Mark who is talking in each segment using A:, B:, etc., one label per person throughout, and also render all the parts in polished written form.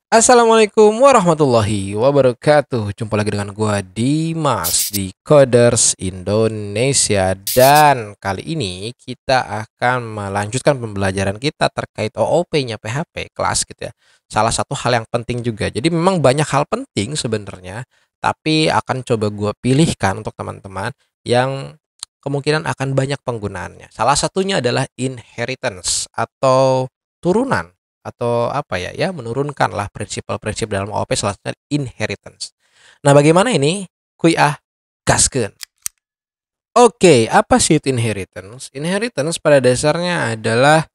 A: Assalamualaikum warahmatullahi wabarakatuh. Jumpa lagi dengan gua Dimas di Coders Indonesia, dan kali ini kita akan melanjutkan pembelajaran kita terkait OOP-nya PHP kelas gitu ya. Salah satu hal yang penting juga. Jadi memang banyak hal penting sebenarnya, tapi akan coba gua pilihkan untuk teman-teman yang kemungkinan akan banyak penggunaannya. Salah satunya adalah inheritance atau turunan, atau apa ya, ya menurunkanlah prinsip-prinsip dalam OOP, salah satunya inheritance. Nah, bagaimana ini? Kuy gaskeun. Oke, apa sih itu inheritance? Inheritance pada dasarnya adalah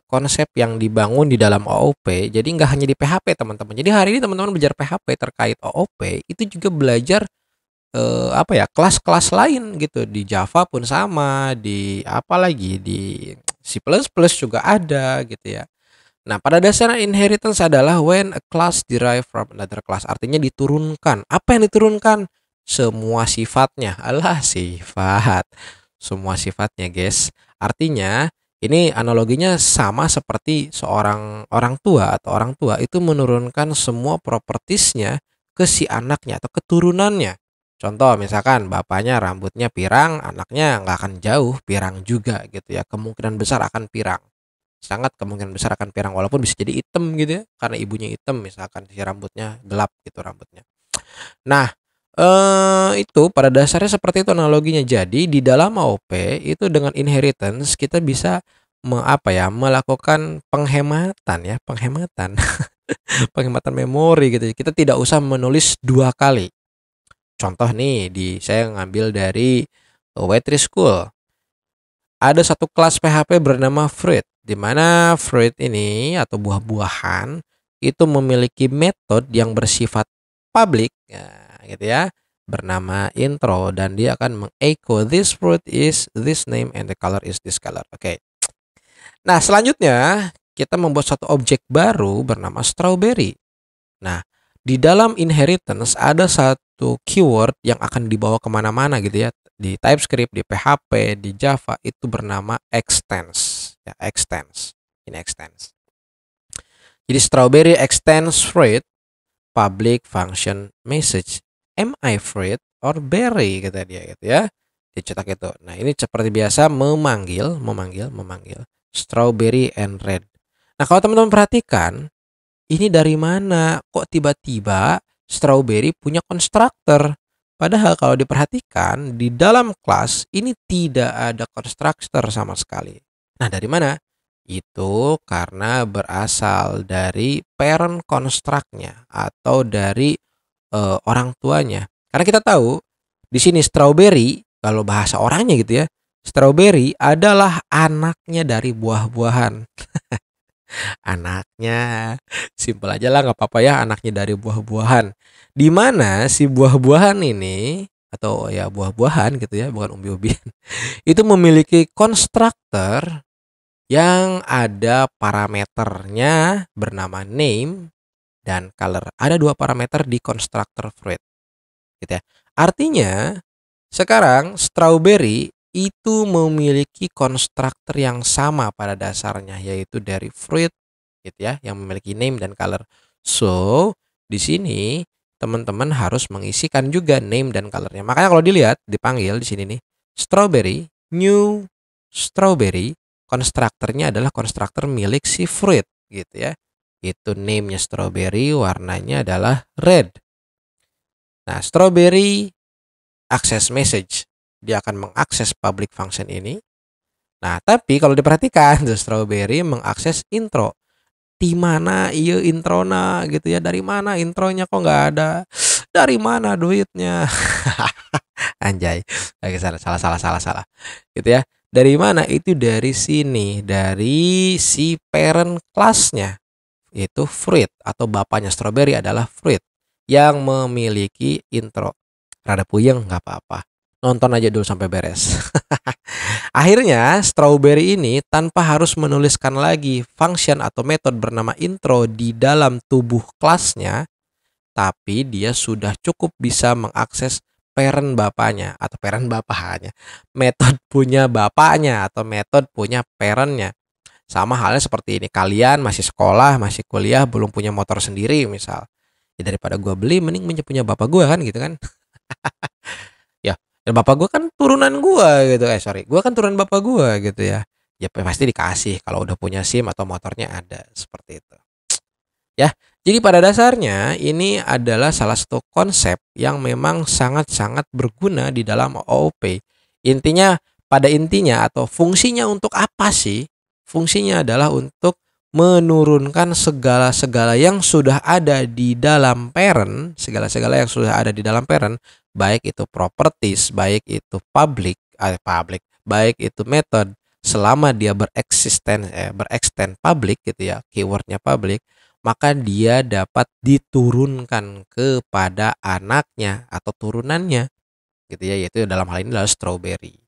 A: konsep yang dibangun di dalam OOP. Jadi nggak hanya di PHP, teman-teman. Jadi hari ini teman-teman belajar PHP terkait OOP, itu juga belajar apa ya, kelas-kelas lain gitu. Di Java pun sama, di apa lagi, di C++ juga ada gitu ya. Nah, pada dasarnya inheritance adalah when a class derive from another class. Artinya diturunkan. Apa yang diturunkan? Semua sifatnya. Alah, sifat. Semua sifatnya, guys. Artinya, ini analoginya sama seperti seorang orang tua, atau orang tua itu menurunkan semua propertiesnya ke si anaknya atau keturunannya. Contoh, misalkan bapaknya rambutnya pirang, anaknya nggak akan jauh pirang juga gitu ya. Kemungkinan besar akan pirang, sangat kemungkinan besar akan pirang, walaupun bisa jadi hitam gitu ya, karena ibunya hitam misalkan, si rambutnya gelap gitu rambutnya. Nah, itu pada dasarnya seperti itu analoginya. Jadi di dalam AOP itu dengan inheritance kita bisa apa ya, melakukan penghematan ya, penghematan penghematan memori gitu. Kita tidak usah menulis dua kali. Contoh nih, saya ngambil dari Waitress School. Ada satu kelas PHP bernama fruit, di mana fruit ini atau buah-buahan itu memiliki metode yang bersifat public, ya, gitu ya, bernama intro, dan dia akan mengecho this fruit is this name and the color is this color. Oke. Nah, selanjutnya kita membuat satu objek baru bernama strawberry. Nah, di dalam inheritance ada satu keyword yang akan dibawa kemana-mana gitu ya. Di TypeScript, di PHP, di Java itu bernama extends. Ya, extends. Ini extends. Jadi strawberry extends fruit public function message. Am I fruit or berry, kata dia gitu ya. Dicetak itu. Nah, ini seperti biasa memanggil strawberry and red. Nah, kalau teman-teman perhatikan, ini dari mana? Kok tiba-tiba strawberry punya konstruktor? Padahal kalau diperhatikan di dalam kelas ini tidak ada konstruktor sama sekali. Nah, dari mana? Itu karena berasal dari parent construct-nya atau dari orang tuanya. Karena kita tahu di sini strawberry, kalau bahasa orangnya gitu ya, strawberry adalah anaknya dari buah-buahan. Anaknya, simpel aja lah, nggak apa-apa ya, anaknya dari buah-buahan. Di mana si buah-buahan ini, atau ya buah-buahan gitu ya, bukan umbi-umbian, itu memiliki konstruktor yang ada parameternya bernama name dan color. Ada dua parameter di konstruktor fruit gitu ya. Artinya sekarang strawberry itu memiliki konstruktor yang sama pada dasarnya, yaitu dari fruit gitu ya, yang memiliki name dan color. So, di sini teman-teman harus mengisikan juga name dan colornya. Makanya kalau dilihat dipanggil di sini nih, strawberry, new strawberry, konstruktornya adalah konstruktor milik si fruit gitu ya. Itu name-nya strawberry, warnanya adalah red. Nah, strawberry access message, dia akan mengakses public function ini. Nah, tapi kalau diperhatikan, the strawberry mengakses intro. Di mana iya introna gitu ya, dari mana intronya kok nggak ada, dari mana duitnya. Anjay, lagi salah gitu ya. Dari mana? Itu dari sini, dari si parent kelasnya, yaitu fruit, atau bapaknya strawberry adalah fruit yang memiliki intro. Rada puyeng, nggak apa-apa, nonton aja dulu sampai beres. Akhirnya strawberry ini tanpa harus menuliskan lagi function atau metode bernama intro di dalam tubuh kelasnya, tapi dia sudah cukup bisa mengakses parent bapaknya atau parent bapaknya, metode punya bapaknya atau metode punya parentnya. Sama halnya seperti ini, kalian masih sekolah, masih kuliah, belum punya motor sendiri misal. Ya daripada gua beli mending punya bapak gua kan gitu kan. Ya, dan bapak gua kan turunan gua gitu. Sorry, gua kan turunan bapak gua gitu ya. Ya pasti dikasih kalau udah punya SIM atau motornya ada seperti itu. Ya, jadi pada dasarnya ini adalah salah satu konsep yang memang sangat-sangat berguna di dalam OOP. Intinya, pada intinya atau fungsinya untuk apa sih? Fungsinya adalah untuk menurunkan segala-segala yang sudah ada di dalam parent, segala-segala yang sudah ada di dalam parent, baik itu properties, baik itu baik itu method, selama dia bereksisten public gitu ya, keywordnya public, maka dia dapat diturunkan kepada anaknya atau turunannya gitu ya, yaitu dalam hal ini adalah strawberry.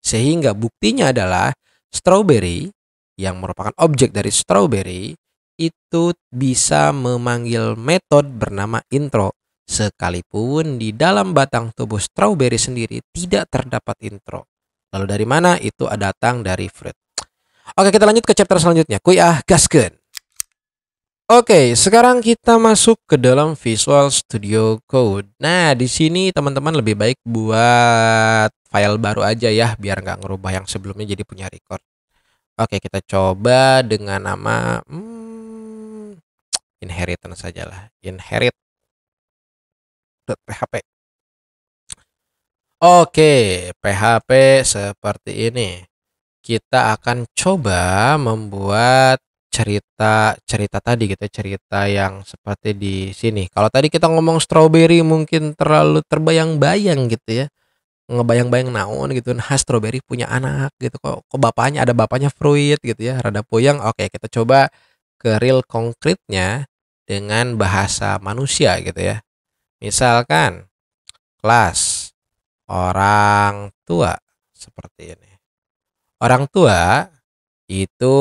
A: Sehingga buktinya adalah strawberry yang merupakan objek dari strawberry itu bisa memanggil metode bernama intro, sekalipun di dalam batang tubuh strawberry sendiri tidak terdapat intro. Lalu dari mana? Itu datang dari fruit. Oke, kita lanjut ke chapter selanjutnya. Kuy gaskeun. Oke, sekarang kita masuk ke dalam Visual Studio Code. Nah, di sini teman-teman lebih baik buat file baru aja ya, biar nggak ngerubah yang sebelumnya jadi punya record. Oke, kita coba dengan nama inheritance saja lah, inherit.php. Oke, PHP seperti ini. Kita akan coba membuat cerita tadi gitu, cerita yang seperti di sini. Kalau tadi kita ngomong strawberry mungkin terlalu terbayang-bayang gitu ya. Ngebayang-bayang naon gitu. Nah, strawberry punya anak gitu. Kok bapaknya ada bapaknya fruit gitu ya. Rada puyeng. Oke, kita coba ke real konkretnya dengan bahasa manusia gitu ya. Misalkan kelas orang tua seperti ini. Orang tua itu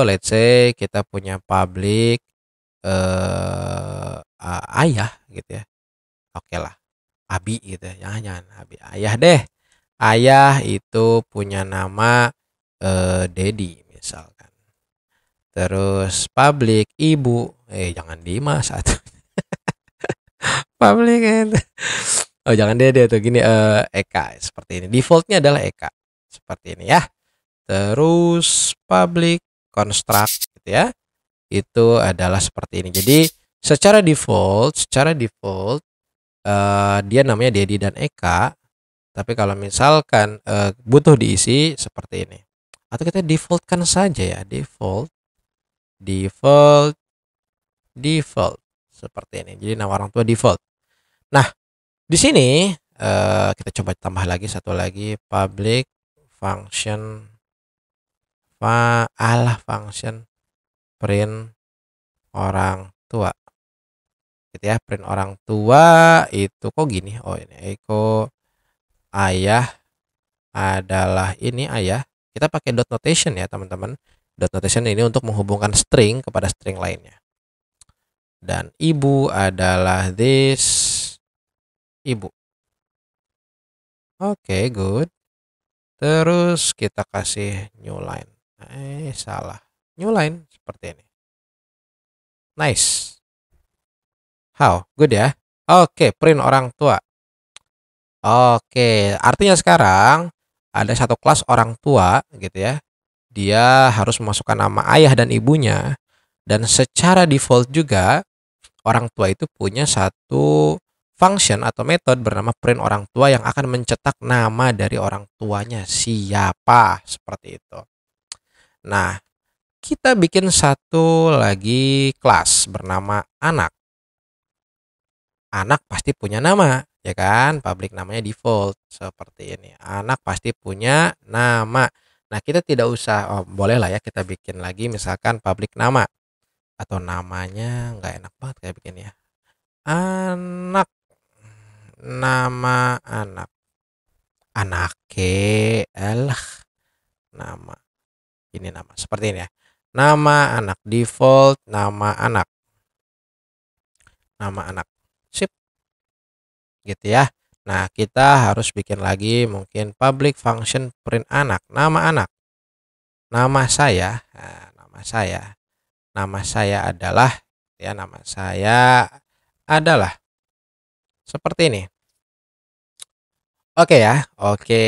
A: let's say kita punya public ayah gitu ya. Oke lah. Abi gitu ya. Jangan Abi. Ayah deh. Ayah itu punya nama Dedi misalkan. Terus public ibu. Jangan Dimas satu. Public itu. Oh, jangan Dede tuh gini Eka seperti ini. Defaultnya adalah Eka. Seperti ini ya. Terus public construct gitu ya. Itu adalah seperti ini. Jadi secara default dia namanya Dedi dan Eka. Tapi kalau misalkan butuh diisi seperti ini. Atau kita defaultkan saja ya, default seperti ini. Jadi nama orang tua default. Nah, di sini kita coba tambah lagi satu lagi public function function print orang tua gitu ya. Print orang tua itu kok gini, oh ini Eko ayah adalah ini ayah. Kita pakai dot notation ya teman-teman. Dot notation ini untuk menghubungkan string kepada string lainnya. Dan ibu adalah this ibu. Oke, good. Terus kita kasih new line. Salah. New line seperti ini. Nice. How? Good ya. Oke, print orang tua. Oke, artinya sekarang ada satu kelas orang tua gitu ya. Dia harus memasukkan nama ayah dan ibunya. Dan secara default juga orang tua itu punya satu function atau metode bernama print orang tua yang akan mencetak nama dari orang tuanya siapa, seperti itu. Nah, kita bikin satu lagi kelas bernama anak. Anak pasti punya nama, ya kan? Public namanya default seperti ini. Anak pasti punya nama. Nah, kita tidak usah, boleh lah ya kita bikin lagi misalkan public nama atau namanya nggak enak banget kayak bikin ya. Anak, nama anak, anake, nama, ini nama seperti ini ya. Nama anak default, nama anak, sip, gitu ya. Nah, kita harus bikin lagi mungkin public function print anak, nama saya, nama saya. Nama saya adalah, ya, nama saya adalah seperti ini. Oke ya, oke.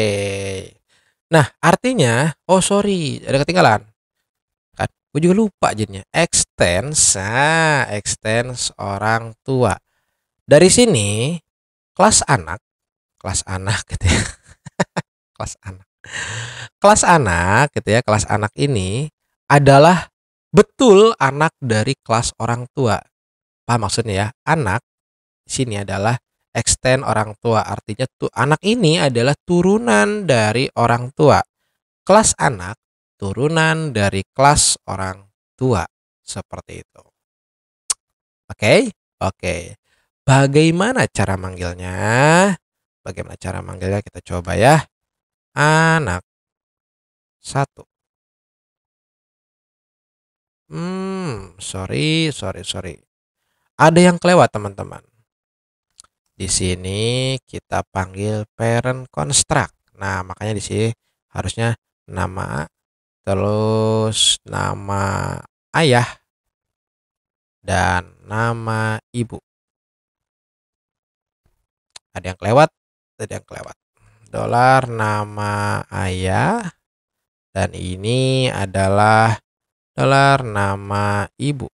A: Nah, artinya, oh sorry, ada ketinggalan. Kan, gue juga lupa jadinya. Extends orang tua. Dari sini, kelas anak gitu ya. Kelas anak. Kelas anak gitu ya, kelas anak ini adalah betul anak dari kelas orang tua. Paham maksudnya ya? Anak sini adalah extend orang tua, artinya tuh anak ini adalah turunan dari orang tua. Kelas anak turunan dari kelas orang tua, seperti itu. Oke? Oke. Bagaimana cara manggilnya? Bagaimana cara manggilnya? Kita coba ya. Anak satu. Sorry. Ada yang kelewat, teman-teman. Di sini kita panggil parent construct. Nah, makanya di sini harusnya nama, terus nama ayah dan nama ibu. Ada yang kelewat? Ada yang kelewat. Dolar nama ayah dan ini adalah dolar nama ibu.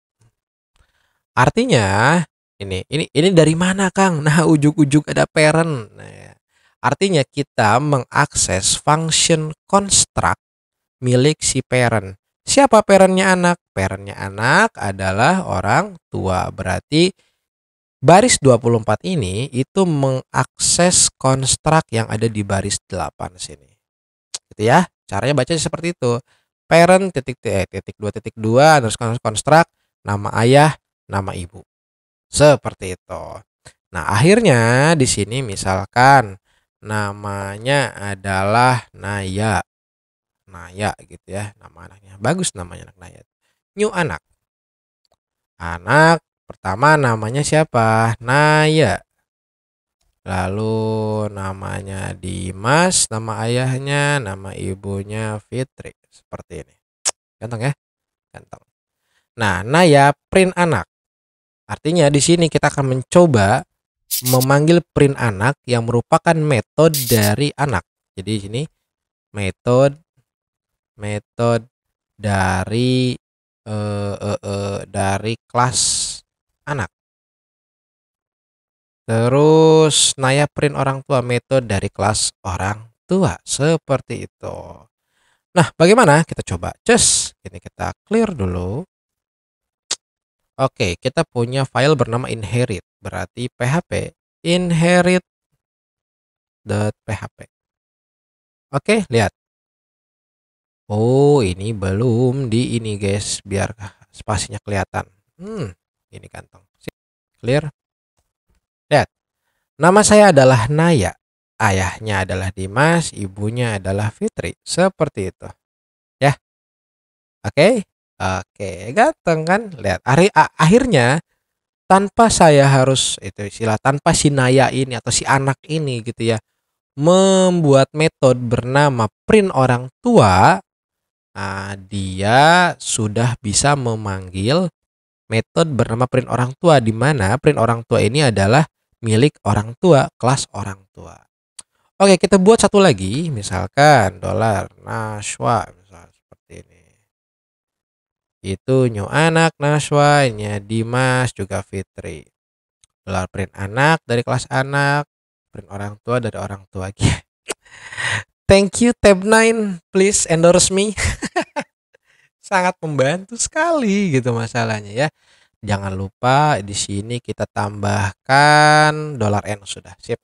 A: Artinya ini dari mana, Kang? Nah, ujug-ujug ada parent. Nah, artinya kita mengakses function construct milik si parent. Siapa parentnya anak? Parentnya anak adalah orang tua. Berarti baris 24 ini itu mengakses construct yang ada di baris 8 sini. Gitu ya. Caranya baca seperti itu. Parent titik 2 terus construct nama ayah, nama ibu. Seperti itu. Nah, akhirnya di sini misalkan namanya adalah Naya. Naya gitu ya, nama anaknya. Bagus namanya anak Naya. New anak. Anak pertama namanya siapa? Naya. Lalu namanya Dimas, nama ayahnya, nama ibunya Fitri. Seperti ini. Ganteng ya? Ganteng. Nah, Naya print anak. Artinya di sini kita akan mencoba memanggil print anak yang merupakan metode dari anak. Jadi di sini metode dari dari kelas anak. Terus Naya print orang tua, metode dari kelas orang tua. Seperti itu. Nah, bagaimana? Kita coba cus. Ini kita clear dulu. Oke, kita punya file bernama inherit. Berarti PHP inherit.php. Oke, lihat. Oh, ini belum di ini, guys, biar spasinya kelihatan. Ini kantong. Clear. Lihat. Nama saya adalah Naya. Ayahnya adalah Dimas, ibunya adalah Fitri. Seperti itu. Ya. Oke. Oke, ganteng kan? Lihat, akhirnya tanpa saya harus itu istilah tanpa si Naya ini atau si anak ini gitu ya membuat metode bernama print orang tua, dia sudah bisa memanggil metode bernama print orang tua, di mana print orang tua ini adalah milik orang tua, kelas orang tua. Oke, kita buat satu lagi, misalkan dolar Nashwa, misal seperti ini. Itu new anak Nashwa-nya Dimas juga Fitri. Dolar print anak dari kelas anak, print orang tua dari orang tua. Thank you Tab9, please endorse me. Sangat membantu sekali gitu masalahnya ya. Jangan lupa di sini kita tambahkan dolar $N sudah. Sip.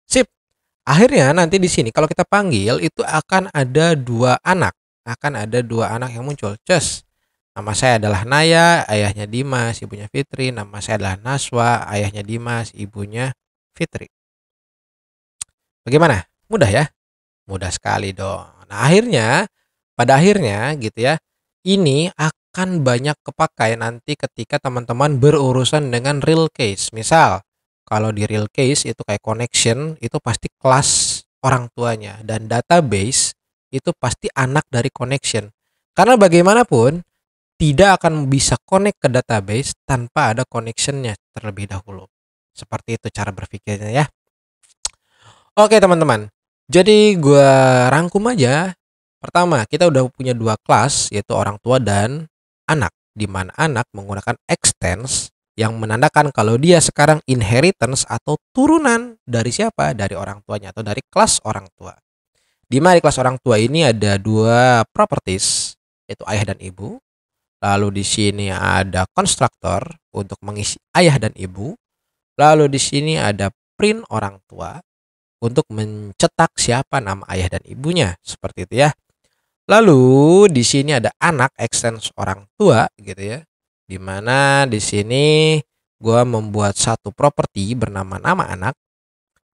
A: Sip. Akhirnya nanti di sini kalau kita panggil itu akan ada dua anak. Akan ada dua anak yang muncul. Cus. Nama saya adalah Naya, ayahnya Dimas, ibunya Fitri. Nama saya adalah Nashwa, ayahnya Dimas, ibunya Fitri. Bagaimana? Mudah ya? Mudah sekali dong. Nah, pada akhirnya gitu ya, ini akan banyak kepakai nanti ketika teman-teman berurusan dengan real case. Misal, kalau di real case itu kayak connection, itu pasti kelas orang tuanya. Dan database itu pasti anak dari connection. Karena bagaimanapun, tidak akan bisa connect ke database tanpa ada connectionnya terlebih dahulu. Seperti itu cara berpikirnya ya. Oke teman-teman, jadi gua rangkum aja. Pertama, kita udah punya dua kelas, yaitu orang tua dan anak, di mana anak menggunakan extends yang menandakan kalau dia sekarang inheritance atau turunan dari siapa? Dari orang tuanya atau dari kelas orang tua. Di mana di kelas orang tua ini ada dua properties, yaitu ayah dan ibu. Lalu di sini ada konstruktor untuk mengisi ayah dan ibu. Lalu di sini ada print orang tua untuk mencetak siapa nama ayah dan ibunya, seperti itu ya. Lalu di sini ada anak extends orang tua gitu ya. Dimana di sini gua membuat satu properti bernama nama anak.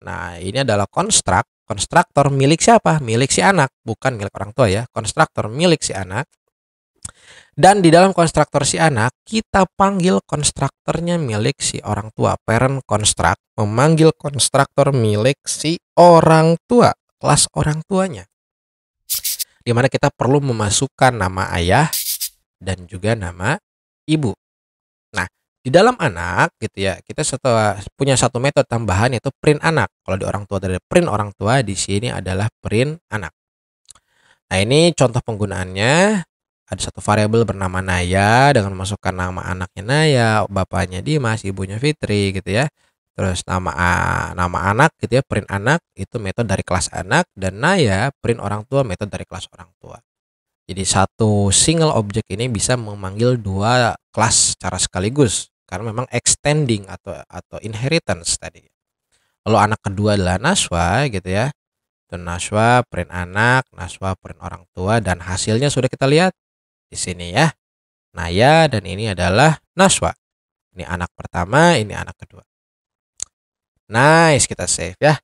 A: Nah, ini adalah konstruktor milik siapa? Milik si anak, bukan milik orang tua ya. Konstruktor milik si anak. Dan di dalam konstruktor si anak, kita panggil konstruktornya milik si orang tua. Parent construct memanggil konstruktor milik si orang tua, kelas orang tuanya. Di mana kita perlu memasukkan nama ayah dan juga nama ibu. Nah, di dalam anak gitu ya, kita setelah punya satu metode tambahan yaitu print anak. Kalau di orang tua dari print orang tua, di sini adalah print anak. Nah, ini contoh penggunaannya. Ada satu variabel bernama Naya dengan memasukkan nama anaknya Naya, bapaknya Dimas, ibunya Fitri gitu ya. Terus nama anak gitu ya, print anak itu metode dari kelas anak, dan Naya print orang tua metode dari kelas orang tua. Jadi satu single object ini bisa memanggil dua kelas secara sekaligus karena memang extending atau inheritance tadi. Lalu anak kedua adalah Naswa gitu ya. Dan Naswa print anak, Naswa print orang tua, dan hasilnya sudah kita lihat di sini ya. Naya dan ini adalah Naswa. Ini anak pertama, ini anak kedua. Nice, kita save ya.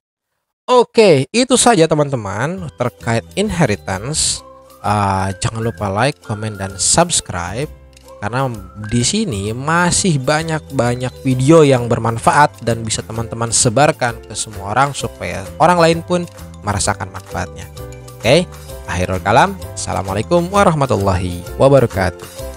A: Oke, itu saja teman-teman terkait inheritance. Jangan lupa like, comment, dan subscribe karena di sini masih banyak video yang bermanfaat dan bisa teman-teman sebarkan ke semua orang supaya orang lain pun merasakan manfaatnya. Oke, akhirul kalam. Assalamualaikum warahmatullahi wabarakatuh.